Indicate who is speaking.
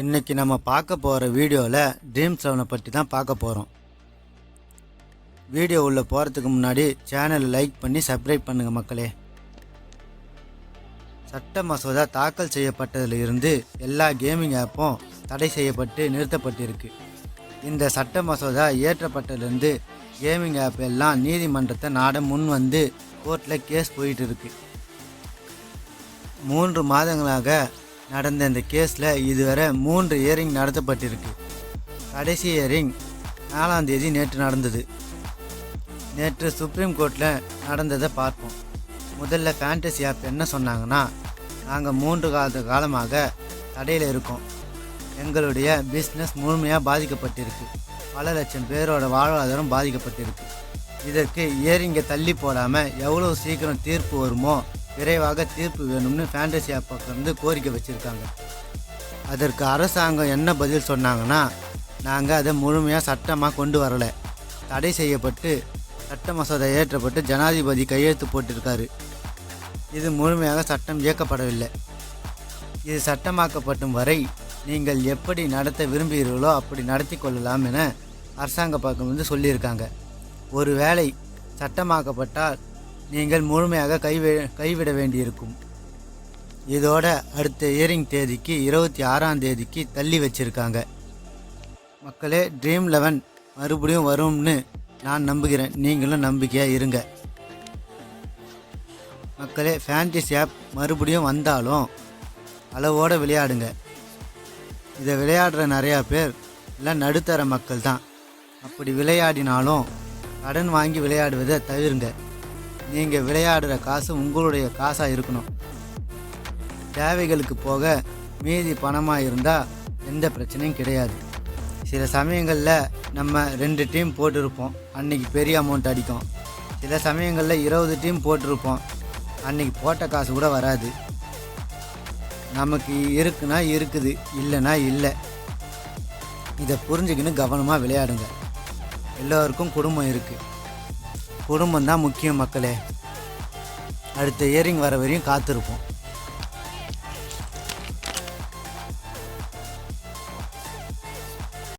Speaker 1: இன்றைக்கி நம்ம பார்க்க போகிற வீடியோவில் ட்ரீம்7 பற்றி தான் பார்க்க போகிறோம். வீடியோ உள்ளே போகிறதுக்கு முன்னாடி சேனலை லைக் பண்ணி சப்ஸ்கிரைப் பண்ணுங்கள் மக்களே. சட்ட மசோதா தாக்கல் செய்யப்பட்டதிலிருந்து எல்லா கேமிங் ஆப்பும் தடை செய்யப்பட்டு நிறுத்தப்பட்டிருக்கு. இந்த சட்ட மசோதா இயற்றப்பட்டதிலிருந்து கேமிங் ஆப் எல்லாம் நீதிமன்றத்தை நாட முன் வந்து கோர்ட்டில் கேஸ் போயிட்டு இருக்கு. 3 மாதங்களாக நடந்த இந்த கேஸில் இதுவரை 3 ஹியரிங் நடத்தப்பட்டிருக்கு. கடைசி ஹியரிங் 4ஆம் தேதி நேற்று நடந்தது. நேற்று சுப்ரீம் கோர்ட்டில் நடந்ததை பார்ப்போம். முதல்ல ஃபேண்டசி ஆப் என்ன சொன்னாங்கன்னா, நாங்கள் 3 காலமாக தடையில் இருக்கோம். எங்களுடைய பிஸ்னஸ் முழுமையாக பாதிக்கப்பட்டிருக்கு. பல லட்சம் பேரோட வாழ்வாதாரம் பாதிக்கப்பட்டிருக்கு. இதற்கு ஹியரிங்கை தள்ளி போடாமல் எவ்வளோ சீக்கிரம் தீர்ப்பு வருமோ விரைவாக தீர்ப்பு வேணும்னு ஃபேண்டசி ஆப்பிலிருந்து கோரிக்கை வச்சுருக்காங்க. அதற்கு அரசாங்கம் என்ன பதில் சொன்னாங்கன்னா, நாங்கள் அதை முழுமையாக சட்டமாக கொண்டு வரலை. தடை செய்யப்பட்டு சட்ட மசோதா ஏற்றப்பட்டு ஜனாதிபதி கையெழுத்து போட்டிருக்காரு. இது முழுமையாக சட்டம் இயக்கப்படவில்லை. இது சட்டமாக்கப்படும் வரை நீங்கள் எப்படி நடத்த விரும்புகிறீர்களோ அப்படி நடத்தி கொள்ளலாம் என அரசாங்க பக்கம் சொல்லியிருக்காங்க. ஒருவேளை சட்டமாக்கப்பட்டால் நீங்கள் முழுமையாக கைவிட வேண்டியிருக்கும். இதோட அடுத்த ஹியரிங் தேதிக்கு 26ஆம் தேதிக்கு தள்ளி வச்சிருக்காங்க. மக்களே, ட்ரீம்11 மறுபடியும் வரும்னு நான் நம்புகிறேன். நீங்களும் நம்பிக்கையாக இருங்க மக்களே. ஃபேண்டசி ஆப் மறுபடியும் வந்தாலும் அளவோடு விளையாடுங்க. இதை விளையாடுற நிறையா பேர் எல்லாம் நடுத்தர மக்கள் தான். அப்படி விளையாடினாலும் கடன் வாங்கி விளையாடுவதை தவிருங்க. நீங்கள் விளையாடுற காசு உங்களுடைய காசாக இருக்கணும். தேவைகளுக்கு போக மீதி பணமாக இருந்தால் எந்த பிரச்சனையும் கிடையாது. சில சமயங்களில் நம்ம 2 டீம் போட்டிருப்போம், அன்றைக்கி பெரிய அமௌண்ட் அடிக்கும். சில சமயங்களில் 20 டீம் போட்டிருப்போம், அன்றைக்கி போட்ட காசு கூட வராது. நமக்கு இருக்குன்னா இருக்குது, இல்லைன்னா இல்லை. இதை புரிஞ்சுக்கின்னு கவனமாக விளையாடுங்க. எல்லோருக்கும் குடும்பம் இருக்குது. குடும்பம் தான் முக்கியம் மக்களே. அடுத்த ஹியரிங் வர வரையும் காத்திருப்போம்.